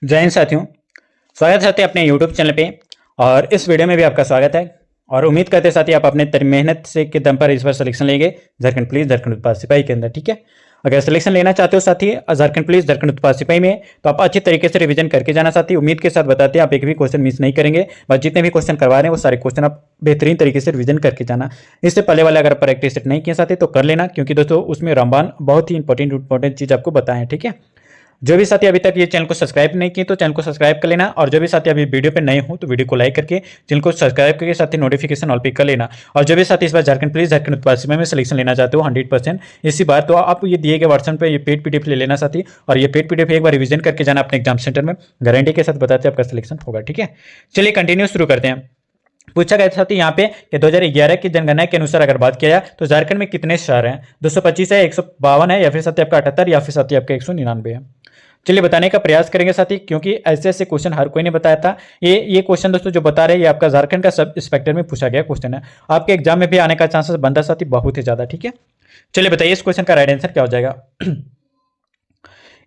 जय हिंद साथियों। स्वागत है साथी अपने YouTube चैनल पे। और इस वीडियो में भी आपका स्वागत है। और उम्मीद करते हैं साथी आप अपने मेहनत से के दम पर इस बार सिलेक्शन लेंगे झारखंड पुलिस झारखंड उत्पाद सिपाही के अंदर। ठीक है, अगर सिलेक्शन लेना चाहते हो साथी झारखंड पुलिस झारखंड उत्पाद सिपाही में, तो आप अच्छी तरीके से रिवीजन करके जाना साथी। उम्मीद के साथ बताते हैं आप एक भी क्वेश्चन मिस नहीं करेंगे। बस जितने भी क्वेश्चन करवा रहे हैं वो सारे क्वेश्चन आप बेहतरीन तरीके से रिवीजन करके जाना। इससे पहले वाले अगर प्रैक्टिस सेट नहीं किया साथी तो कर लेना, क्योंकि दोस्तों उसमें रामबाण बहुत ही इंपॉर्टेंट चीज़ आपको बताएं। ठीक है, जो भी साथी अभी तक ये चैनल को सब्सक्राइब नहीं किए तो चैनल को सब्सक्राइब कर लेना। और जो भी साथी अभी वीडियो पे नए हो तो वीडियो को लाइक करके चैनल को सब्सक्राइब करके साथ ही नोटिफिकेशन ऑल पे कर लेना। और जो भी साथी इस बार झारखंड पुलिस झारखंड उत्पाद सिपाही में सिलेक्शन लेना चाहते हो 100% इसी बार, तो आप ये दिए गए वर्सन पे ये पेड पीडीएफ ले लेना साथी। और ये पेड पीडीएफ एक बार रिविजन करके जाना अपने एग्जाम सेंटर में, गारंटी के साथ बताते हैं आपका सिलेक्शन होगा। ठीक है, चलिए कंटिन्यू शुरू करते हैं। पूछा गया था यहाँ पे कि 2011 की जनगणना के अनुसार अगर बात किया जाए तो झारखंड में कितने शहर हैं? 225 है, 152 है, या फिर साथी आपका 78, या फिर साथी आपका 199 है। चलिए बताने का प्रयास करेंगे साथी, क्योंकि ऐसे ऐसे क्वेश्चन हर कोई ने बताया था। ये क्वेश्चन दोस्तों जो बता रहे हैं ये आपका झारखंड का सब इंस्पेक्टर में पूछा गया क्वेश्चन है। आपके एग्जाम में भी आने का चांसेस बनता साथी बहुत ही ज्यादा। ठीक है, चलिए बताइए इस क्वेश्चन का राइट आंसर क्या हो जाएगा।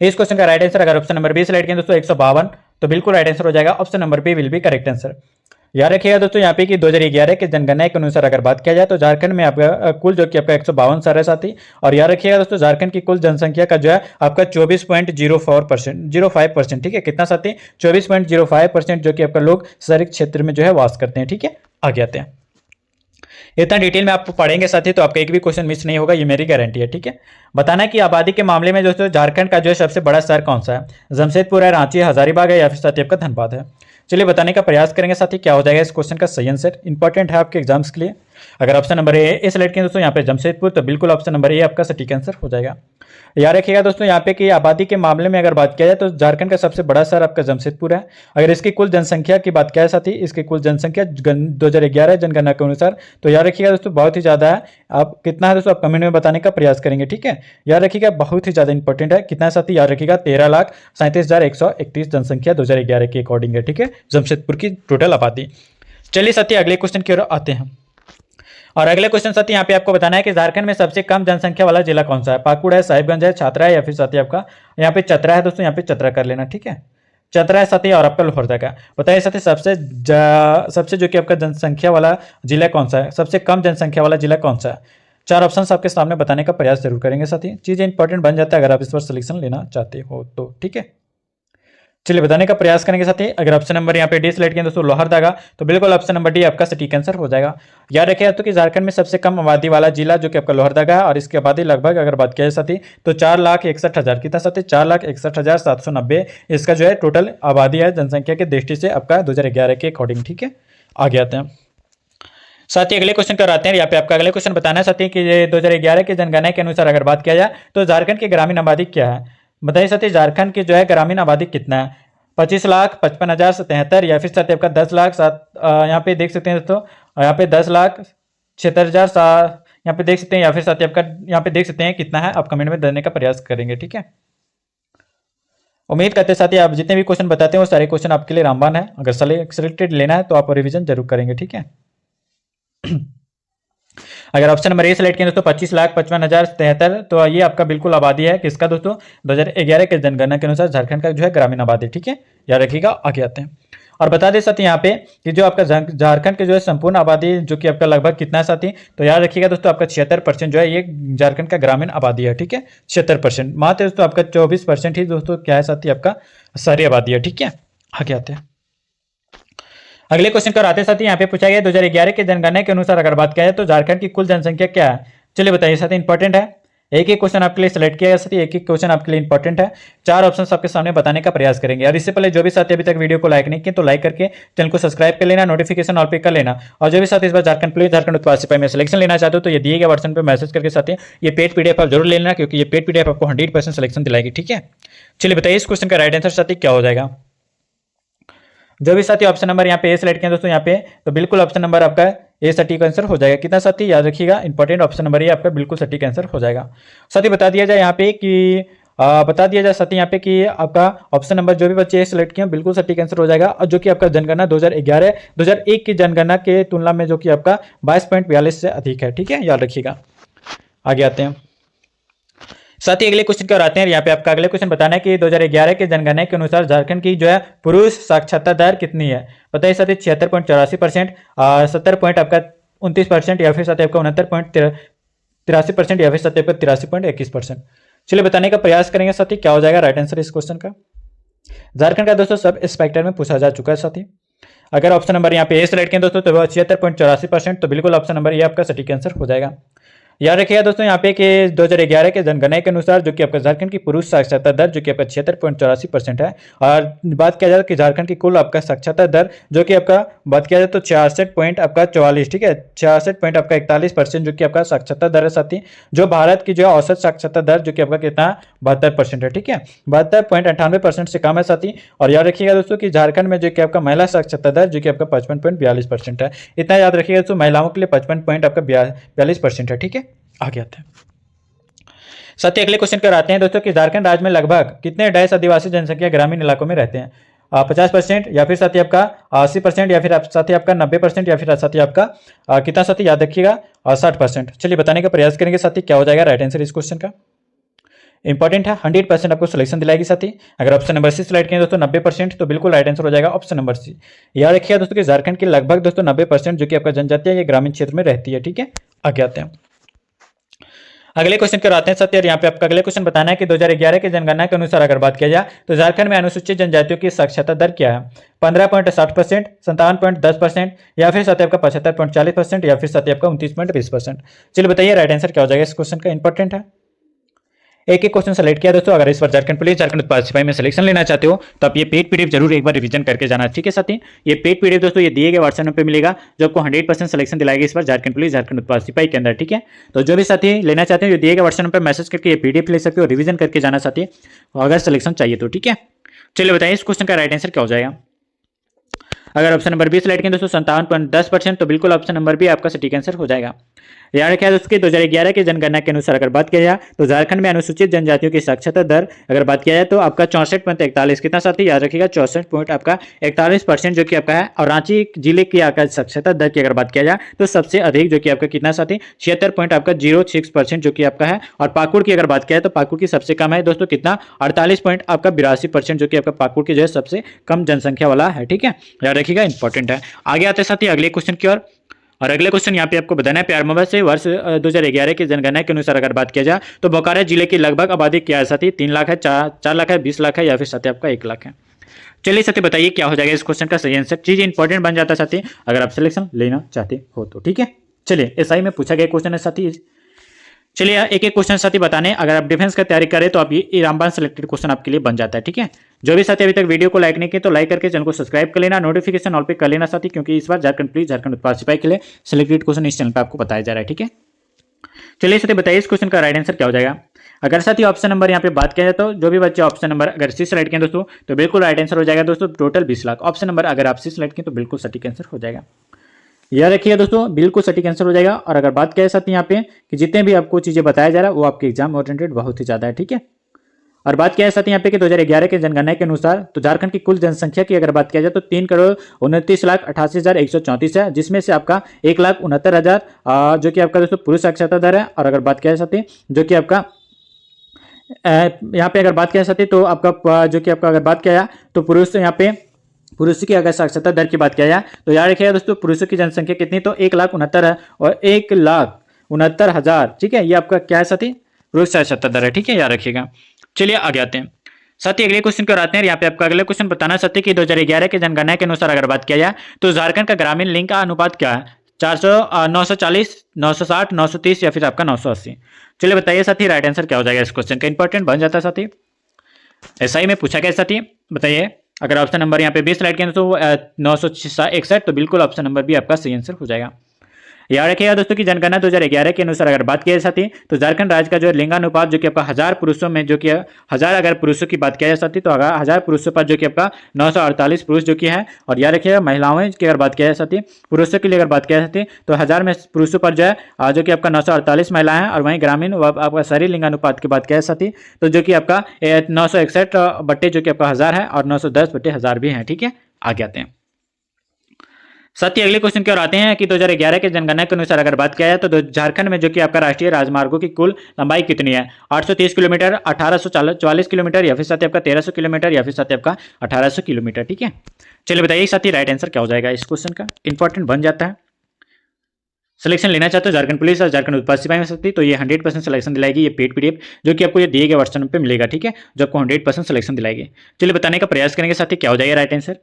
इस क्वेश्चन का राइट आंसर अगर ऑप्शन नंबर बी सिलेक्ट किया दोस्तों 152, तो बिल्कुल राइट आंसर हो जाएगा। Option number B will be correct answer. याद रखिएगा दोस्तों यहाँ पे कि 2011 के जनगणना के अनुसार अगर बात किया जाए तो झारखंड में आपका कुल जो कि आपका 152 शहर है साथी। और याद रखिएगा दोस्तों झारखंड की कुल जनसंख्या का जो है आपका 24.05%। ठीक है, कितना साथी? 24.05% जो कि आपका लोग शहरी क्षेत्र में जो है वास करते हैं। ठीक है, आगे आते हैं। इतना डिटेल में आप पढ़ेंगे साथी तो आपका एक भी क्वेश्चन मिस नहीं होगा, ये मेरी गारंटी है। ठीक है, बताना है कि आबादी के मामले में दोस्तों झारखंड का जो है सबसे बड़ा शहर कौन सा है? जमशेदपुर है, रांची है, हजारीबाग है, या फिर साथी आपका धनबाद है। चलिए बताने का प्रयास करेंगे साथी क्या हो जाएगा इस क्वेश्चन का सही आंसर। इंपॉर्टेंट है आपके एग्जाम्स के लिए। अगर ऑप्शन नंबर ए सेलेक्ट किया दोस्तों यहाँ पे जमशेदपुर, तो बिल्कुल ऑप्शन नंबर ए आपका सटीक आंसर हो जाएगा। याद रखिएगा दोस्तों यहाँ पे कि आबादी के मामले में अगर बात किया जाए तो झारखंड का सबसे बड़ा शहर आपका जमशेदपुर है। अगर इसकी कुल जनसंख्या की बात किया जाए साथी, इसकी कुल जनसंख्या 2011 जनगणना के अनुसार, तो याद रखिएगा दोस्तों बहुत ही ज्यादा है। आप कितना है दोस्तों आप कमेंट में बताने का प्रयास करेंगे। ठीक है, याद रखिएगा बहुत ही ज्यादा इंपॉर्टेंट है। कितना है साथी? याद रखिएगा 13,37,131 जनसंख्या 2011 के अकॉर्डिंग है। ठीक है, जमशेदपुर की टोटल आबादी। चलिए साथी अगले क्वेश्चन की ओर आते हैं। और अगले क्वेश्चन साथी यहाँ पे आपको बताना है कि झारखंड में सबसे कम जनसंख्या वाला जिला कौन सा है? पाकुड़ है, साहिबगंज है, छात्रा है, या फिर साथी आपका यहाँ पे चतरा है। दोस्तों यहाँ पे चतरा कर लेना। ठीक है, चतरा है साथी और आपका लोहरदगा। बताइए साथी सबसे जो कि आपका जनसंख्या वाला जिला कौन सा है? सबसे कम जनसंख्या वाला जिला कौन सा है? 4 ऑप्शन आपके सामने बताने का प्रयास जरूर करेंगे साथी। चीजें इंपॉर्टेंट बन जाता है अगर आप इस पर सिलेक्शन लेना चाहते हो तो। ठीक है, चलिए बताने का प्रयास करेंगे साथी। अगर ऑप्शन नंबर यहाँ पे डी सिलेक्ट किया दोस्तों लोहरदगा, तो बिल्कुल ऑप्शन नंबर डी आपका सटीक आंसर हो जाएगा। याद रखिए तो कि झारखंड में सबसे कम आबादी वाला जिला जो कि आपका लोहरदगा है, और इसकी आबादी लगभग अगर बात किया जाए साथी तो 4,61,000 कितना साथी? 4,61,790 इसका जो है टोटल आबादी है जनसंख्या की दृष्टि से आपका 2011 के अकॉर्डिंग। ठीक है, आगे आते हैं साथी अगले क्वेश्चन कराते हैं। यहाँ पे आपका अगले क्वेश्चन बताना है साथी कि 2011 के जनगणना के अनुसार अगर बात किया जाए तो झारखंड की ग्रामीण आबादी क्या है? बताइए साथी झारखंड की जो है ग्रामीण आबादी कितना है? 25,55,077, या फिर साथी आपका 10,07 यहाँ पे देख सकते हैं दोस्तों, यहाँ पे 10,76,000 यहाँ पे देख सकते हैं, या फिर साथी आपका यहाँ पे देख सकते हैं कितना है। आप कमेंट में देने का प्रयास करेंगे। ठीक है, उम्मीद करते साथी आप जितने भी क्वेश्चन बताते हैं वो सारे क्वेश्चन आपके लिए रामबाण है। अगर सिलेक्टेड लेना है तो आप रिविजन जरूर करेंगे। ठीक है, अगर ऑप्शन नंबर ए सेलेक्ट किया दोस्तों 25,55,073, तो ये आपका बिल्कुल आबादी है किसका दोस्तों? 2011 के जनगणना के अनुसार झारखंड का जो है ग्रामीण आबादी। ठीक है, याद रखिएगा। आगे आते हैं और बता दें साथी यहाँ पे कि जो आपका झारखंड के जो है संपूर्ण आबादी जो कि आपका लगभग कितना है साथी, तो याद रखिएगा दोस्तों आपका 76% जो है ये झारखंड का ग्रामीण आबादी है। ठीक है, 76%। मात्र दोस्तों आपका 24% ही दोस्तों क्या है साथी आपका शहरी आबादी है। ठीक है, आगे आते हैं अगले क्वेश्चन पर आते साथी। यहाँ पे पूछा गया 2011 के जनगणना के अनुसार अगर बात किया जाए तो झारखंड की कुल जनसंख्या क्या है? चलिए बताइए साथी, इंपॉर्टेंट है। एक एक क्वेश्चन आपके लिए सिलेक्ट किया गया साथी, एक एक क्वेश्चन आपके लिए इंपॉर्टेंट है। 4 ऑप्शन आपके सामने बताने का प्रयास करेंगे। और इससे पहले जो भी साथी अभी तक वीडियो को लाइक नहीं किए तो लाइक करके चैनल को सब्सक्राइब कर लेना, नोटिफिकेशन ऑल पे कर लेना। और जो भी साथी इस बार झारखंड पुलिस झारखंड उत्पाद सिपाही में सिलेक्शन लेना चाहते हो तो ये दिए गए वर्जन पर मैसेज करके साथी ये पेड पीडीएफ आप जरूर ले लेना, क्योंकि ये पेड पीडीएफ आपको 100% सिलेक्शन दिलाएगी। ठीक है, चलिए बताइए इस क्वेश्चन का राइट आंसर साथी क्या हो जाएगा। जो भी साथी ऑप्शन नंबर यहाँ पे ए सिलेक्ट किया दोस्तों यहाँ पे, तो बिल्कुल ऑप्शन नंबर आपका ए सटीक आंसर हो जाएगा। कितना साथी? याद रखिएगा इंपॉर्टेंट ऑप्शन नंबर ए आपका बिल्कुल सटीक आंसर हो जाएगा। साथी बता दिया जाए यहाँ पे कि बता दिया जाए साथी यहाँ पे कि आपका ऑप्शन नंबर जो भी बच्चे ए सिलेक्ट किए बिल्कुल सटीक आंसर हो जाएगा। और जो कि आपका जनगणना 2001 की जनगणना के तुलना में जो कि आपका 22.42 से अधिक है। ठीक है, याद रखिएगा। आगे आते हैं साथ ही अगले क्वेश्चन की ओर आते हैं। यहाँ पे आपका अगले क्वेश्चन बताना है कि 2011 के जनगणना के अनुसार झारखंड की जो है पुरुष साक्षरता दर कितनी है। बताइए साथी 76.84%, 70 पॉइंट आपका 29%, या फिर साथ ही आपका 69.83%, या फिर साथ ही आपका 83.21%। चलिए बताने का प्रयास करेंगे साथी क्या हो जाएगा राइट आंसर इस क्वेश्चन का। झारखंड का दोस्तों सब इंस्पेक्टर में पूछा जा चुका है साथी। अगर ऑप्शन नंबर यहाँ पे ए सेलेक्ट किया दोस्तों तो 76.84%, तो बिल्कुल ऑप्शन नंबर ये आपका सटीक आंसर हो जाएगा। याद रखिएगा दोस्तों यहाँ पे कि 2011 के जनगणना के अनुसार जो कि आपका झारखंड की पुरुष साक्षरता दर जो कि आपका 76.84% है, और बात किया जाए कि झारखंड की कुल आपका साक्षरता दर जो कि आपका बात किया जाए तो 66.44, ठीक है, 66.41% जो कि आपका साक्षरता दर है साथी। जो भारत की जो औसत साक्षरता दर जो कि आपका कितना 72% है, ठीक है, 72.98% से कम है साथी। और याद रखिएगा दोस्तों कि झारखंड में जो कि आपका महिला साक्षरता दर जो कि आपका 55.42% है। इतना याद रखिएगा दोस्तों, महिलाओं के लिए 55.42% है, ठीक है। आगे आते हैं साथ ही अगले क्वेश्चन पर आते हैं दोस्तों कि झारखंड राज्य में लगभग कितने डैश आदिवासी जनसंख्या ग्रामीण इलाकों में रहते हैं। 50%, या फिर साथ ही आपका 80%, या फिर साथ ही आपका 90%, या फिर साथ ही आपका कितना साथी याद रखिएगा 60%। चलिए बताने का प्रयास करेंगे साथी क्या हो जाएगा राइट आंसर इस क्वेश्चन का। इंपॉर्टेंट है, 100% आपको सिलेक्शन दिलाएगी साथी। अगर ऑप्शन नंबर सी सिलेक्ट करें दोस्तों 90%, तो बिल्कुल राइट आंसर हो जाएगा ऑप्शन नंबर सी। याद रखिएगा दोस्तों कि झारखंड के लगभग दोस्तों 90% जो कि आपका जनजाति है ये ग्रामीण क्षेत्र में रहती है, ठीक है। आगे आते हैं अगले क्वेश्चन पर आते हैं साथी। और यहाँ पे आपका अगले क्वेश्चन बताना है कि 2011 की जनगणना के अनुसार अगर बात किया जाए तो झारखंड में अनुसूचित जनजातियों की साक्षरता दर क्या है। 15.60%, 57.10%, या फिर साथ ही आपका 75.40%, या फिर साथ ही आपका 29.20%। चलिए बताइए राइट आंसर क्या हो जाएगा इस क्वेश्चन का। इंपॉर्टेंट है, एक एक क्वेश्चन सेलेक्ट किया दोस्तों। अगर इस बार झारखंड पुलिस झारखंड उत्पाद सिपाही में सिलेक्शन लेना चाहते हो तो आप ये पेड पीडीएफ जरूर एक बार रिवीजन करके जाना, ठीक है साथी। ये पेड पीडीएफ दोस्तों ये दिए गए व्हाट्सएप पे मिलेगा जो आपको 100% सिलेक्शन दिलाएगा इस बार झारखंड पुलिस झारखंड उत्पाद सिपाही के अंदर, ठीक है। तो जो भी साथी लेना चाहते हैं जो दिए गए व्हाट्सएप पर मैसेज करके ये पीडीएफ ले सकते हो, रिवीजन करके जाना साथी अगर सिलेक्शन चाहिए तो, ठीक है। चलिए बताइए इस क्वेश्चन का राइट आंसर क्या हो जाएगा। अगर ऑप्शन नंबर बी सिलेक्ट करें दोस्तों 57.10%, तो बिल्कुल ऑप्शन नंबर बी आपका सटीक आंसर हो जाएगा। याद रखिए दोस्तों कि 2011 के जनगणना के अनुसार अगर बात किया जाए तो झारखंड में अनुसूचित जनजातियों की साक्षरता दर अगर बात किया जाए तो आपका 64.41 कितना साथी याद रखिएगा 64 पॉइंट आपका 41% जो कि आपका है। और रांची जिले की आपका साक्षरता दर की अगर बात किया जाए तो सबसे अधिक जो कि आपका कितना साथी 76 पॉइंट आपका 06% जो कि आपका है। और पाकुड़ की अगर बात किया जाए तो पाकुड़ की सबसे कम है दोस्तों कितना 48 पॉइंट आपका 82% जो कि आपका पाकुड़ की जो है सबसे कम जनसंख्या वाला है, ठीक है। याद रखिएगा इंपॉर्टेंट है। आगे आते साथी अगले क्वेश्चन की ओर। और अगले क्वेश्चन यहाँ पे आपको बताना है प्यार मोहब्बत से वर्ष 2011 की जनगणना के अनुसार अगर बात किया जाए तो बोकारो जिले की लगभग आबादी क्या है साथी 3 लाख है, 4 लाख है, 20 लाख है, या फिर साथी आपका 1 लाख है। चलिए साथी बताइए क्या हो जाएगा इस क्वेश्चन का सही आंसर। चीज इंपॉर्टेंट बन जाता है साथी अगर आप सिलेक्शन लेना चाहते हो तो, ठीक है। चलिए एसआई में पूछा गया क्वेश्चन है साथी। चलिए एक एक क्वेश्चन साथी बताने। अगर आप डिफेंस का तैयारी करें तो आप ये रामबाण सिलेक्टेड क्वेश्चन आपके लिए बन जाता है, ठीक है। जो भी साथी अभी तक वीडियो को लाइक नहीं किए तो लाइक करके चैनल को सब्सक्राइब कर लेना, नोटिफिकेशन ऑल पे कर लेना साथी, क्योंकि इस बार झारखंड पुलिस झारखंड उत्पाद सिपाही के लिए सिलेक्टेड क्वेश्चन इस चैनल पर आपको बताया जा रहा है, ठीक है। चलिए साथी बताइए इस क्वेश्चन का राइट आंसर क्या हो जाएगा। अगर साथी ऑप्शन नंबर यहाँ पे बात किया जाए तो जो भी बच्चे ऑप्शन नंबर अगर सी सिलेक्ट किए दोस्तों तो बिल्कुल राइट आंसर हो जाएगा दोस्तों टोटल 20 लाख। ऑप्शन नंबर अगर आप सी सिलेक्ट किए तो बिल्कुल सटीक आंसर हो जाएगा। याद रखिए दोस्तों बिल्कुल सटीक आंसर हो जाएगा। और अगर बात किया साथ यहाँ पे कि जितने भी आपको चीजें बताया जा रहा है वो आपके एग्जाम ओरिएंटेड बहुत ही ज्यादा है, ठीक है। और बात किया साथ यहाँ पे कि 2011 के जनगणना के अनुसार तो झारखंड की कुल जनसंख्या की अगर बात किया जाए तो 3,29,88,134 है, जिसमें से आपका 1,69,000 जो कि आपका दोस्तों पुरुष साक्षरता दर है। और अगर बात किया साथ जो कि आपका यहाँ पे अगर बात किया साथी तो आपका जो कि आपका अगर बात किया तो पुरुष यहाँ पे पुरुषों की अगर साक्षरता दर की बात किया जाए तो याद रखिएगा दोस्तों पुरुषों की जनसंख्या कितनी तो 1,69,000 है और 1,69,000, ठीक है। ये आपका क्या है साथी पुरुष साक्षरता दर है, ठीक है, याद रखिएगा। चलिए आगे आते हैं साथी अगले क्वेश्चन को आते हैं। यहाँ पे आपका अगले क्वेश्चन बताना साथी कि 2011 के जनगणना के अनुसार अगर बात किया जाए तो झारखंड का ग्रामीण लिंग का अनुपात क्या है। 940, 960, 930 या फिर आपका 980। चलिए बताइए साथी राइट आंसर क्या हो जाएगा इस क्वेश्चन का। इंपॉर्टेंट बन जाता है साथी, एसआई में पूछा गया साथी। बताइए अगर ऑप्शन नंबर यहाँ पे 20 सिलेक्ट किया तो 961, तो बिल्कुल ऑप्शन नंबर भी आपका सही आंसर हो जाएगा। याद रखिएगा दोस्तों की जनगणना 2011 के अनुसार अगर बात किया साथी तो झारखंड राज्य का जो लिंगानुपात जो कि आपका 1000 पुरुषों में जो कि 1000 अगर पुरुषों की बात किया जाए साथी तो 1000 पुरुषों पर जो कि आपका 948 पुरुष जो कि है। और याद रखिएगा महिलाओं की अगर बात किया जाए साथी पुरुषों के लिए अगर बात किया जाए साथी तो 1000 में पुरुषों पर जो है जो कि आपका 948 महिलाएं हैं। और वहीं ग्रामीण आपका शहरी लिंगानुपात की बात किया जाए साथी तो जो कि आपका 961 बट्टे जो कि आपका 1000 है और 910 बट्टे 1000 भी है, ठीक है। आगे आते हैं साथ ही अगले क्वेश्चन की ओर आते हैं कि 2011 के जनगणना के अनुसार अगर बात किया जाए तो झारखंड में जो कि आपका राष्ट्रीय राजमार्गों की कुल लंबाई कितनी है? 830 किलोमीटर, 1844 किलोमीटर, या फिर साथ ही आपका 1300 किलोमीटर, या फिर साथ ही आपका 1800 किलोमीटर। ठीक है, चलिए बताइए साथ ही राइट आंसर क्या हो जाएगा इस क्वेश्चन का, इंपॉर्टेंट बन जाता है। सिलेक्शन लेना चाहते हो झारखंड पुलिस और झारखंड उत्पाद सिपाही में सकती, तो ये 100% सिलेक्शन दिलाएगी ये पेड पीडीएफ, जो कि आपको ये दिए गए व्हाट्सएप पे मिलेगा। ठीक है, जो आपको 100% सिलेक्शन दिलाएगी। चलिए बताने का प्रयास करेंगे साथी क्या हो जाएगा राइट आंसर।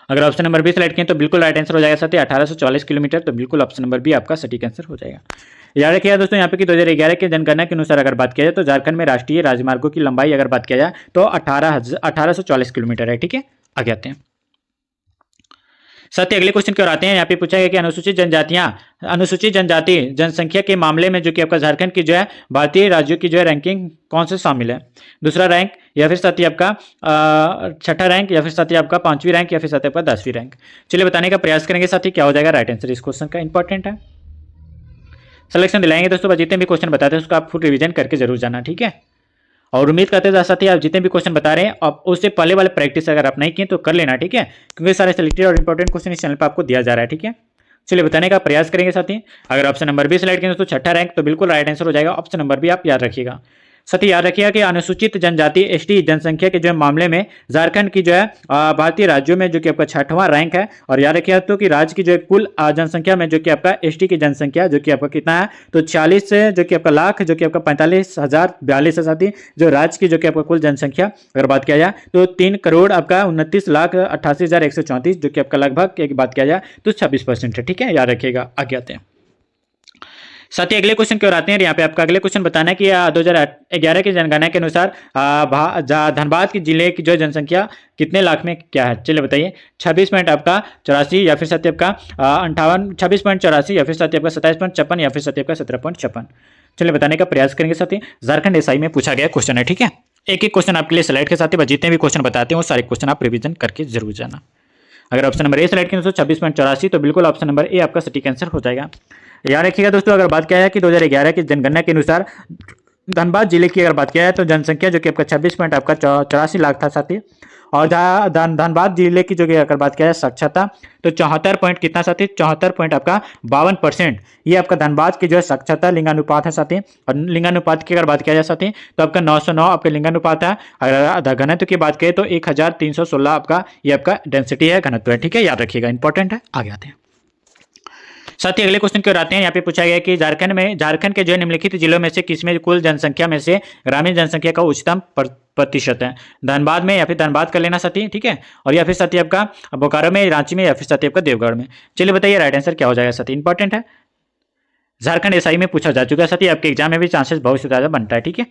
अगर ऑप्शन नंबर बी सेलेक्ट किए तो बिल्कुल राइट आंसर हो जाएगा साथी 1844 किलोमीटर, तो बिल्कुल ऑप्शन नंबर बी आपका सटीक आंसर हो जाएगा। याद रखिएगा दोस्तों यहाँ पे कि 2011 के जनगणना के अनुसार अगर बात किया जाए तो झारखंड में राष्ट्रीय राजमार्गों की लंबाई अगर बात किया जाए तो 1840 किलोमीटर है। ठीक है, आगे आते हैं। साथ ही अगले क्वेश्चन की ओर आते हैं। यहाँ पे पूछा गया कि अनुसूचित जनजाति जनसंख्या के मामले में जो कि आपका झारखंड की जो है भारतीय राज्यों की जो है रैंकिंग कौन से शामिल है? दूसरा रैंक, या फिर साथ ही आपका छठा रैंक, या फिर साथ ही आपका 5वीं रैंक, या फिर साथ ही आपका 10वीं रैंक। चलिए बताने का प्रयास करेंगे साथ ही क्या हो जाएगा राइट आंसर इस क्वेश्चन का, इंपॉर्टेंट है। सिलेक्शन दिलाएंगे दोस्तों, जितने भी क्वेश्चन बताते हैं उसको आप फुल रिवीजन करके जरूर जाना। ठीक है, और उम्मीद करते हैं साथ ही आप जितने भी क्वेश्चन बता रहे हैं आप उससे पहले वाले प्रैक्टिस अगर आप नहीं किए तो कर लेना। ठीक है, क्योंकि सारे सिलेक्टेड और इंपॉर्टेंट क्वेश्चन इस चैनल पर आपको दिया जा रहा है। ठीक है, चलिए बताने का प्रयास करेंगे साथ ही। अगर ऑप्शन नंबर बी सेलेक्ट करेंगे तो छठा रैंक, तो बिल्कुल राइट आंसर हो जाएगा। ऑप्शन नंबर बी आप याद रखिएगा। साथ ही याद रखिएगा कि अनुसूचित जनजाति एसटी जनसंख्या के जो है मामले में झारखंड की जो है भारतीय राज्यों में जो कि आपका 6वां रैंक है। और याद रखिएगा तो कि राज्य की जो है कुल जनसंख्या में जो कि आपका एसटी की जनसंख्या जो कि आपका कितना है, तो 40 से जो कि आपका लाख जो कि आपका 45,042 है। साथ ही जो राज्य की जो कि आपका कुल जनसंख्या अगर बात किया जाए तो 3 करोड़ आपका 29,88,134 जो कि आपका लगभग एक बात किया जाए तो 26% है। ठीक है, याद रखिएगा। आगे आते हैं। साथ ही अगले क्वेश्चन की ओर आते हैं। यहाँ पे आपका अगले क्वेश्चन बताना है कि 2011 की जनगणना के अनुसार धनबाद की जिले की जो जनसंख्या कितने लाख में क्या है? चलिए बताइए। 26.84, या फिर साथ ही आपका 26.84, या फिर साथ ही आपका 27.56, या फिर साथ ही आपका 17.56। चलिए बताने का प्रयास करेंगे साथ ही। झारखंड एसआई में पूछा गया क्वेश्चन है। ठीक है, एक एक क्वेश्चन आपके लिए स्लाइड के साथ ही जितने भी क्वेश्चन बताते हैं वो सारे क्वेश्चन आप रिविजन करके जरूर जाना। अगर ऑप्शन नंबर ए सेलेक्ट करें तो 26.84, तो बिल्कुल ऑप्शन नंबर ए आपका सटीक आंसर हो जाएगा। याद रखिएगा दोस्तों, अगर बात किया है कि 2011 की जनगणना के अनुसार धनबाद जिले की अगर बात किया है तो जनसंख्या जो कि आपका 26.84 लाख था साथी। और धनबाद जिले की जो कि अगर बात किया जाए साक्षरता तो 74 पॉइंट कितना साथी, 74 पॉइंट आपका 52%। ये आपका धनबाद की जो है साक्षरता लिंगानुपात है साथी। और लिंगानुपात की अगर बात किया जाए साथी तो आपका 909 आपका लिंगानुपात है। अगर घनत्व की बात करें तो 1316 आपका ये आपका डेंसिटी है, घनत्व है। ठीक है, याद रखिएगा, इंपॉर्टेंट है। आगे आते हैं। साथ ही अगले क्वेश्चन की ओर आते हैं। यहाँ पे पूछा गया कि झारखंड के जो निम्नलिखित जिलों में से किसमें कुल जनसंख्या में से ग्रामीण जनसंख्या का उच्चतम प्रतिशत है? धनबाद में, या फिर धनबाद कर लेना साथी। ठीक है, और या फिर साथी आपका बोकारो में, रांची में, या फिर साथी आपका देवगढ़ में। चलिए बताइए राइट आंसर क्या हो जाएगा साथी, इंपॉर्टेंट है। झारखंड एसआई में पूछा जा चुका है साथी, आपके एग्जाम में भी चांसेस बहुत ज्यादा बनता है। ठीक है,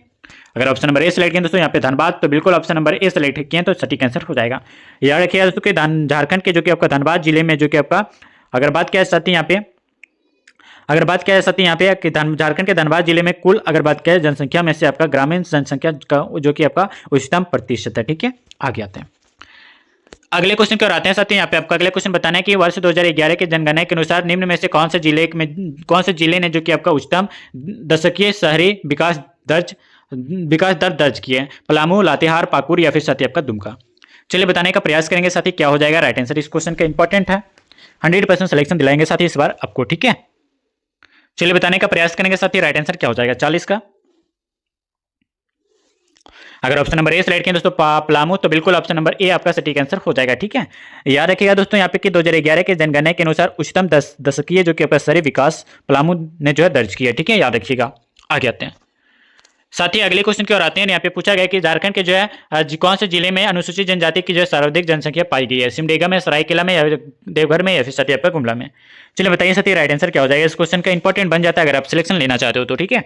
अगर ऑप्शन नंबर ए सेलेक्ट किए दोस्तों यहाँ पे धनबाद, तो बिल्कुल ऑप्शन नंबर ए सेलेक्ट किए तो सटीक आंसर हो जाएगा। याद रखिएगा दोस्तों कि झारखंड के जो कि आपका धनबाद जिले में जो कि आपका अगर बात किया जाती है यहाँ पे यहाँ पे कि झारखंड के धनबाद जिले में कुल अगर बात किया जनसंख्या में से आपका ग्रामीण जनसंख्या का जो कि आपका उच्चतम प्रतिशत है। ठीक है, आगे आते हैं। अगले क्वेश्चन की ओर आते हैं साथी। यहाँ पे आपका अगले क्वेश्चन बताना है कि वर्ष 2011 के जनगणना के अनुसार निम्न में से कौन से जिले ने जो कि आपका उच्चतम दशकीय शहरी विकास दर दर्ज किए हैं? पलामू, लातेहार, पाकुड़, या फिर साथी आपका दुमका। चलिए बताने का प्रयास करेंगे साथी क्या हो जाएगा राइट आंसर इस क्वेश्चन का, इंपॉर्टेंट है। 100% सिलेक्शन दिलाएंगे साथी इस बार आपको। ठीक है, चलिए बताने का प्रयास करेंगे साथी राइट आंसर क्या हो जाएगा 40 का। अगर ऑप्शन नंबर ए सेलेक्ट किया दोस्तों पलामू, तो बिल्कुल ऑप्शन नंबर ए आपका सटीक आंसर हो जाएगा। ठीक है, याद रखिएगा दोस्तों यहाँ पे कि 2011 के जनगणना के अनुसार उच्चतम दशकीय जो कि आपका शहरी विकास पलामू ने जो है दर्ज किया। ठीक है, याद रखिएगा। आगे आते हैं। साथ ही अगले क्वेश्चन की ओर आते हैं। यहाँ पे पूछा गया कि झारखंड के जो है कौन से जिले में अनुसूचित जनजाति की जो है सर्वाधिक जनसंख्या पाई गई है? सिमडेगा में, सरायकेला में, या देवघर में, या फिर साथी आपका गुमला में। चलिए बताइए साथी राइट आंसर क्या हो जाएगा इस क्वेश्चन का, इंपॉर्टेंट बन जाता है अगर आप सिलेक्शन लेना चाहते हो तो। ठीक है,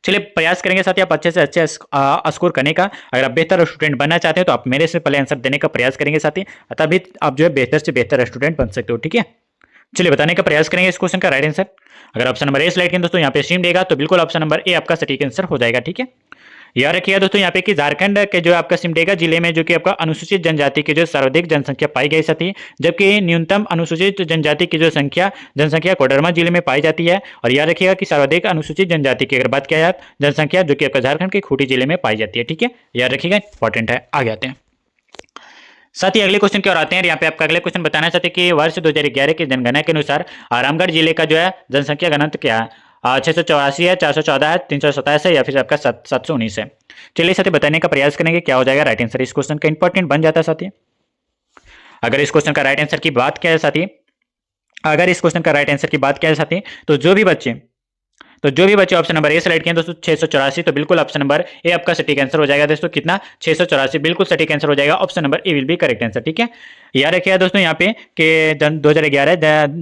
चलिए प्रयास करेंगे साथी आप अच्छे से अच्छे स्कोर करने का। अगर आप बेहतर स्टूडेंट बनना चाहते हैं तो आप मेरे से पहले आंसर देने का प्रयास करेंगे साथी, तभी आप जो है बेहतर से बेहतर स्टूडेंट बन सकते हो। ठीक है, चलिए बताने का प्रयास करेंगे इस क्वेश्चन का राइट आंसर। अगर ऑप्शन नंबर ए सेलेक्ट करें दोस्तों यहाँ पे सिमडेगा, तो बिल्कुल ऑप्शन नंबर ए आपका सटीक आंसर हो जाएगा। ठीक है, याद रखिएगा दोस्तों यहाँ पे कि झारखंड के जो आपका सिमडेगा जिले में जो कि आपका अनुसूचित जनजाति की जो सर्वाधिक जनसंख्या पाई गई साथी, जबकि न्यूनतम अनुसूचित जनजाति की जो जनसंख्या कोडरमा जिले में पाई जाती है। और याद रखिएगा कि सर्वाधिक अनुसूचित जनजाति की अगर बात किया जाए जनसंख्या जो कि आपका झारखंड के खूंटी जिले में पाई जाती है। ठीक है, याद रखिएगा, इंपॉर्टेंट है। आगे आते हैं। साथ ही अगले क्वेश्चन की ओर आते हैं। यहाँ पे आपका अगले क्वेश्चन बताना चाहते हैं कि वर्ष 2011 की जनगणना के अनुसार रामगढ़ जिले का जो है जनसंख्या घनत्व क्या है? 684 है, 414 है, 327 है या फिर आपका 719 है। चलिए साथी बताने का प्रयास करेंगे क्या हो जाएगा राइट आंसर। इस क्वेश्चन का इंपॉर्टेंट बन जाता है साथी। अगर इस क्वेश्चन का राइट आंसर की बात किया जाए साथी, अगर इस क्वेश्चन का राइट आंसर की बात किया जाए साथी, तो जो भी बच्चे ऑप्शन नंबर ए सेलेक्ट किए दोस्तों 684, तो बिल्कुल ऑप्शन नंबर ए आपका सटीक आंसर हो जाएगा दोस्तों। कितना? 684, बिल्कुल सटीक आंसर हो जाएगा। Option number A will be correct answer. ठीक है, याद रखिएगा दोस्तों यहाँ पे कि 2011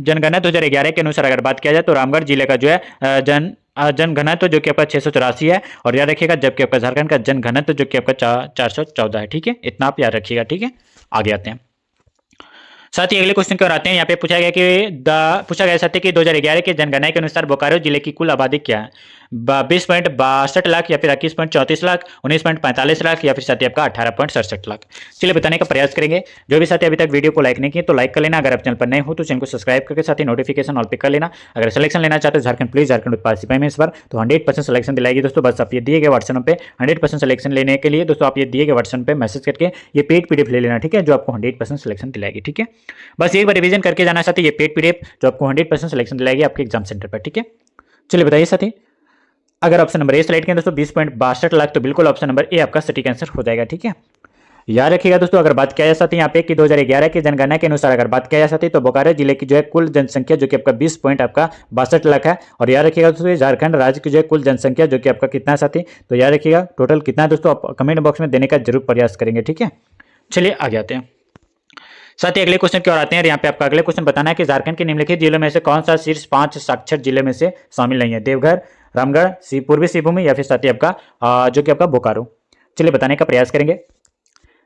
जनगणना 2011 के अनुसार अगर बात किया जाए तो रामगढ़ जिले का जो है जनघनत्व जो कि आपका 684 है, और याद रखिएगा जबकि आपका झारखंड का जनघनत्व जो कि आपका 414 है। ठीक है, इतना आप याद रखिएगा। ठीक है, आगे आते हैं। साथ ही अगले क्वेश्चन की ओर आते हैं। यहाँ पे पूछा गया साथी कि 2011 के जनगणना के अनुसार बोकारो जिले की कुल आबादी क्या है? 20.62 लाख या फिर 21.34 लाख, 19.45 लाख या फिर साथी आपका 18.67 लाख। चलिए बताने का प्रयास करेंगे। जो भी साथी अभी तक वीडियो को लाइक नहीं किए तो लाइक कर लेना। अगर आप चैनल पर नए हो तो चैनल को सब्सक्राइब करके साथ ही नोटिफिकेशन ऑल पे कर लेना। अगर सिलेक्शन लेना चाहते हैं झारखंड पुलिस, झारखंड उत्पाद सिपाही में इस बार, तो 100% सिलेक्शन दिलाएगी दोस्तों। बस आप ये दिए गए व्हाट्सएप पे 100% सिलेक्शन लेने के लिए दोस्तों आप ये दिए गए व्हाट्सएप पे मैसेज करके ये पेड पीडीएफ ले लेना। ठीक है, जो आपको 100% सिलेक्शन दिलाएगी। ठीक है, बस एक बार रिवीजन करके जाना साथी, ये पेड पीडीएफ जो आपको 100% सिलेक्शन दिलाएगी आपके एग्जाम सेंटर पर। ठीक है, चलिए बताइए साथी, अगर ऑप्शन नंबर ए सेलेक्ट किया दोस्तों 20.62 लाख, तो बिल्कुल ऑप्शन नंबर ए आपका सटीक आंसर हो जाएगा। ठीक है, याद रखिएगा दोस्तों। अगर बात किया जा सकती है यहाँ पे कि 2011 की जनगणना के अनुसार अगर बात किया जा सकती है तो बोकारो जिले की जो है कुल जनसंख्या जो कि आपका 20.62 लाख है। और याद रखिएगा दोस्तों झारखंड राज्य की जो है कुल जनसंख्या जो कि आपका कितना साथी, तो याद रखिएगा टोटल कितना दोस्तों आप कमेंट बॉक्स में देने का जरूर प्रयास करेंगे। ठीक है, चलिए आगे आते हैं। साथ ही अगले क्वेश्चन की ओर आते हैं। यहाँ पे आपका अगले क्वेश्चन बताना है कि झारखंड के निम्नलिखित जिलों में से कौन सा शीर्ष 5 साक्षर जिले में से शामिल नहीं है? देवघर, रामगढ़, पूर्वी सिंहभूम या फिर साथी आपका जो कि आपका बोकारो। चलिए बताने का प्रयास करेंगे।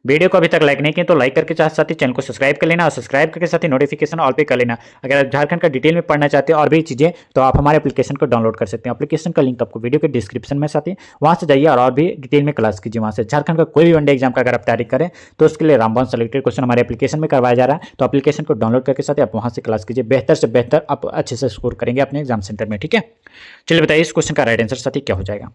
वीडियो को अभी तक लाइक नहीं किए तो लाइक करके साथ ही चैनल को सब्सक्राइब कर लेना, और सब्सक्राइब करके साथ ही नोटिफिकेशन ऑल पे कर लेना। अगर आप झारखंड का डिटेल में पढ़ना चाहते हैं और भी चीजें तो आप हमारे एप्लीकेशन को डाउनलोड कर सकते हैं। एप्लीकेशन का लिंक आपको वीडियो के डिस्क्रिप्शन में साथी, वहां से जाइए और भी डिटेल में क्लास कीजिए। वहां से झारखंड का कोई भी वनडे एग्जाम का अगर आप तैयारी करें तो उसके लिए रामबन सेलेक्टेड क्वेश्चन हमारे एप्लीकेशन में करवाया जा रहा है। तो एप्लीकेशन को डाउनलोड करके साथ आप वहां से क्लास कीजिए, बेहतर से बेहतर आप अच्छे से स्कोर करेंगे अपने एग्जाम सेंटर में। ठीक है, चलिए बताइए इस क्वेश्चन का राइट आंसर साथी क्या हो जाएगा।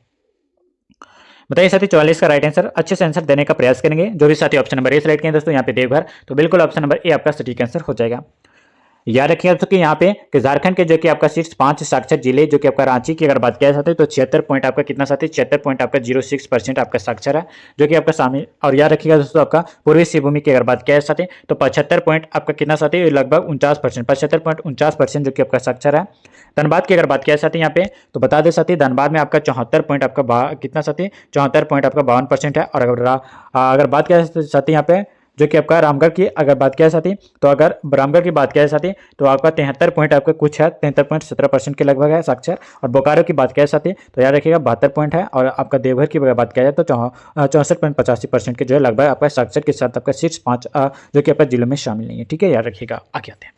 बताइए साथी 44 का राइट आंसर अच्छे से आंसर देने का प्रयास करेंगे। जो भी साथी ऑप्शन नंबर ए सेलेक्ट किए दोस्तों यहाँ पे देवघर, तो बिल्कुल ऑप्शन नंबर ए आपका सटीक आंसर हो जाएगा। याद रखिएगा दोस्तों कि यहाँ पे कि झारखंड के जो कि आपका शीर्ष 5 साक्षर जिले जो कि आपका रांची की अगर बात किया जाता है तो 76 पॉइंट आपका कितना साथी, 76 पॉइंट आपका 06% आपका साक्षर है जो कि आपका शामिल। और याद रखिएगा दोस्तों आपका पूर्वी सिंहभूमि की अगर बात किया जाता है तो 75 पॉइंट आपका कितना साथी, लगभग 49%, 75.49% जो कि आपका साक्षर है। धनबाद की अगर बात किया जाती है यहाँ पे तो बता दें साथी धनबाद में आपका 74 पॉइंट आपका कितना साथी, 74 पॉइंट आपका 52% है। और अगर बात किया जाती है यहाँ पे जो कि आपका रामगढ़ की अगर बात किया साथी, तो अगर रामगढ़ की बात किया साथी तो आपका 73 पॉइंट आपका कुछ है, 73.17% के लगभग है साक्षर। और बोकारो की बात किया साथी तो याद रखिएगा 72 पॉइंट है। और आपका देवघर की अगर बात किया जाए तो 64.85% के जो है लगभग आपका साक्षर के साथ आपका शीर्ष 5 जो कि आपका जिलों में शामिल नहीं है। ठीक है, याद रखिएगा। आगे आते हैं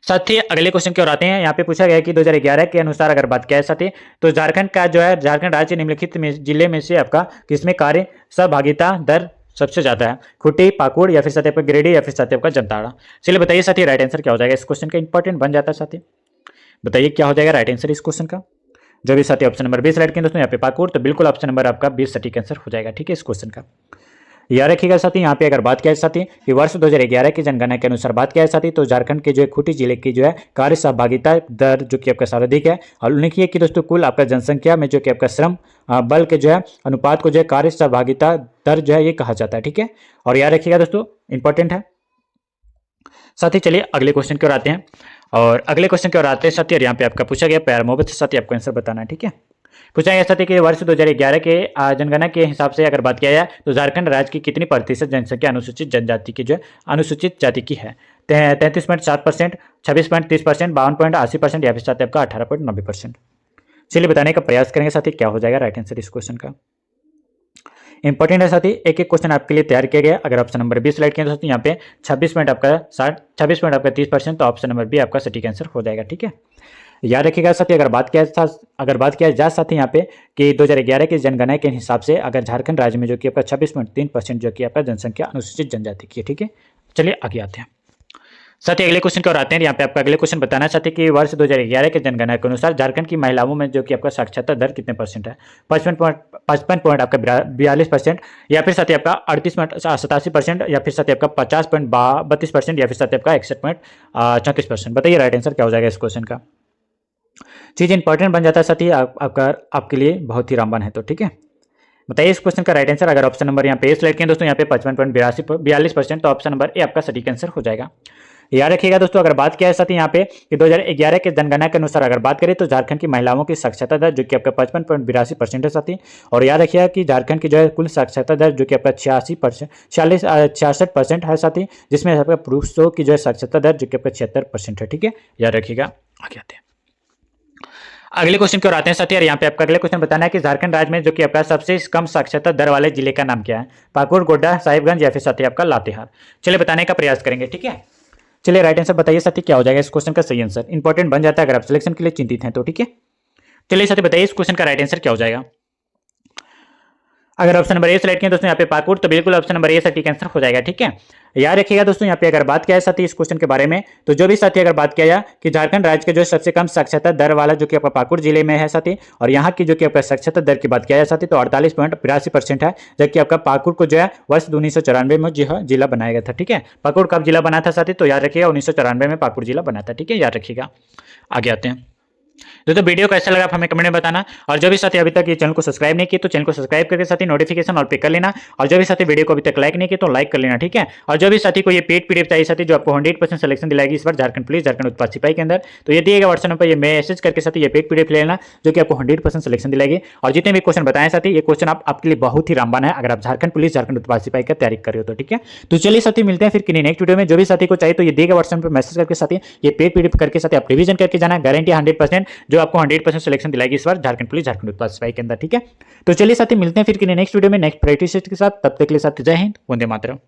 साथ ही अगले क्वेश्चन की ओर आते हैं। यहाँ पे पूछा गया कि 2011 के अनुसार अगर बात किया जाती तो झारखंड का जो है झारखंड राज्य निम्नलिखित जिले में से आपका किसमें कार्य सहभागिता दर सबसे ज्यादा है? खूंटी, पाकुड़ या फिर साथी आपका गिरिडीह या फिर साथी आपका जामताड़ा। चलिए बताइए साथी राइट आंसर क्या हो जाएगा। इस क्वेश्चन का इंपॉर्टेंट बन जाता है साथी, बताइए क्या हो जाएगा राइट आंसर इस क्वेश्चन का। जो भी साथी ऑप्शन नंबर 20 सेलेक्ट किए दोस्तों यहाँ पे पाकुड़, तो बिल्कुल ऑप्शन नंबर आपका 20 सटीक आंसर हो जाएगा। ठीक है, इस क्वेश्चन का याद रखिएगा साथी। यहाँ पे अगर बात किया साथी कि वर्ष 2011 की जनगणना के अनुसार बात किया साथी तो झारखंड के जो है खूंटी जिले की जो है कार्य सहभागिता दर जो कि आपका सर्वाधिक है। और लिखिए कि दोस्तों कुल आपका जनसंख्या में जो कि आपका श्रम बल के जो है अनुपात को जो है कार्य सहभागिता दर जो है ये कहा जाता है। ठीक है, और याद रखिएगा दोस्तों इंपॉर्टेंट है साथी। चलिए अगले क्वेश्चन की ओर आते हैं। और अगले क्वेश्चन की ओर आते हैं साथी, और यहाँ पे आपका पूछा गया प्यार मोहब्बत से साथी आपको आंसर बताना है। ठीक है, पूछा गया साथी कि वर्ष 2011 के जनगणना के हिसाब से अगर बात किया जाए तो झारखंड राज्य की कितनी प्रतिशत जनसंख्या अनुसूचित जनजाति की जो है अनुसूचित जाति की है? 33.7%, 26.30%, 52.80% या फिर साथ आपका 18.90%। चलिए बताने का प्रयास करेंगे साथी क्या हो जाएगा राइट आंसर इस क्वेश्चन का। इंपॉर्टेंट है साथी, एक एक क्वेश्चन आपके लिए तैयार किया गया। अगर ऑप्शन नंबर 20 सेलेक्ट किया तो यहाँ पे 26 पॉइंट आपका 26 पॉइंट आपका 30%, तो ऑप्शन नंबर बी आपका सटीक आंसर हो जाएगा। ठीक है, याद रखिएगा साथी अगर बात किया जाए साथी यहाँ पे कि 2011 की जनगणना के हिसाब से अगर झारखंड राज्य में जो कि आपका 26.3% जो कि आपका जनसंख्या अनुसूचित जनजाति की है। ठीक है, चलिए आगे आते हैं साथ ही अगले क्वेश्चन की ओर आते हैं। यहाँ पे आपका अगले क्वेश्चन बताना चाहते हैं कि वर्ष 2011 के जनगणना के अनुसार झारखंड की महिलाओं में जो कि आपका साक्षरता दर कितने परसेंट है? 55 पॉइंट आपका 42%, या फिर साथ ही आपका 38.87%, या फिर साथ ही आपका 50.32%, या फिर साथ ही आपका 61.34%। बताइए राइट आंसर क्या हो जाएगा इस क्वेश्चन का। चीज इंपॉर्टेंट बन जाता है साथ ही आपके लिए बहुत ही रामबान है। तो ठीक है, बताइए इस क्वेश्चन का राइट आंसर। अगर ऑप्शन नंबर यहाँ पे सिलेक्ट किया दोस्तों, यहाँ पे 55.42%, तो ऑप्शन नंबर ए आपका सटीक आंसर हो जाएगा। याद रखिएगा दोस्तों, अगर बात किया है साथ ही यहाँ पे कि 2011 के जनगणना के अनुसार अगर बात करें तो झारखंड की महिलाओं की साक्षरता दर जो कि आपका 55.82% है साथ ही। और याद रखिएगा कि झारखंड की जो है कुल साक्षरता दर जो कि आपका 66% है साथ ही, जिसमें आपका पुरुषों की जो है साक्षरता दर जो कि आपका 76% है। ठीक है, याद रखिएगा। आगे आते हैं अगले क्वेश्चन की ओर आते हैं साथी। यहाँ पे आपका अगले क्वेश्चन बताना है कि झारखंड राज्य में जो कि आपका सबसे कम साक्षरता दर वाले जिले का नाम क्या है? पाकुड़, गोड्डा, साहिबगंज, या फिर साथी आपका लातेहार। चलिए बताने का प्रयास करेंगे। ठीक है, चलिए राइट आंसर बताइए साथी क्या हो जाएगा इस क्वेश्चन का सही आंसर। इंपॉर्टेंट बन जाता है अगर आप सिलेक्शन के लिए चिंतित हैं तो। ठीक है, चलिए साथी बताइए इस क्वेश्चन का राइट आंसर क्या हो जाएगा। अगर ऑप्शन नंबर ए सिलेक्ट किया दोस्तों यहाँ पे पाकुड़, तो बिल्कुल ऑप्शन नंबर ए सटीक आंसर हो जाएगा। ठीक है, याद रखिएगा दोस्तों, यहाँ पे अगर बात किया है साथी इस क्वेश्चन के बारे में, तो जो भी साथी अगर बात किया जाए कि झारखंड राज्य के जो सबसे कम साक्षरता दर वाला जो कि आपका पाकुड़ जिले में है साथी, और यहाँ की जो कि आपका साक्षरता दर की बात किया जाए साथी तो 48.82% है, जबकि आपका पाकुड़ को जो है वर्ष 1994 में जो है जिला बनाया गया था। ठीक है, पाकुड़ कब जिला बना था साथी, तो याद रखिएगा 1994 में पाकुड़ जिला बना था। ठीक है, याद रखिएगा। आगे आते हैं दोस्तों, वीडियो कैसा लगा आप हमें कमेंट में बताना। और जो भी साथी अभी तक ये चैनल को सब्सक्राइब नहीं किए तो चैनल को सब्सक्राइब करके साथी नोटिफिकेशन ऑल पे कर लेना। और जो भी साथी वीडियो को अभी तक लाइक नहीं किए तो लाइक कर लेना। ठीक है, और जो भी साथी को ये पेड पीडीएफ चाहिए साथी जो आपको 100% सिलेक्शन दिलाएगी इस बार झारखंड पुलिस झारखंड उत्पाद सिपाही के अंदर, तो ये दिएगा व्हाट्सएप पर ये मैसेज करके साथी ये पेड पीडीएफ ले लेना जो कि आपको 100% सिलेक्शन दिलाएगी। और जितने भी क्वेश्चन बताएं साथी ये क्वेश्चन आपके लिए बहुत ही रामबान है अगर आप झारखंड पुलिस झारखंड उत्पाद सिपाही का तैयारी कर रहे हो तो। ठीक है, तो चलिए साथी मिलते हैं फिर किन्हीं नेक्स्ट वीडियो में। जो भी साथी को चाहिए तो ये देगा व्हाट्सएप पर मैसेज करके साथी ये पेड पीडीएफ करके साथी आप रिवीजन करके जाना। गारंटी 100% जो आपको 100% सिलेक्शन दिलाएगी इस बार झारखंड पुलिस झारखंड उत्पाद सिपाही के अंदर। ठीक है, तो चलिए साथी मिलते हैं फिर किन्हीं नेक्स्ट वीडियो में नेक्स्ट प्रायोरिटी सेट के साथ। तब तक के लिए साथी जय हिंद, वंदे मातरम।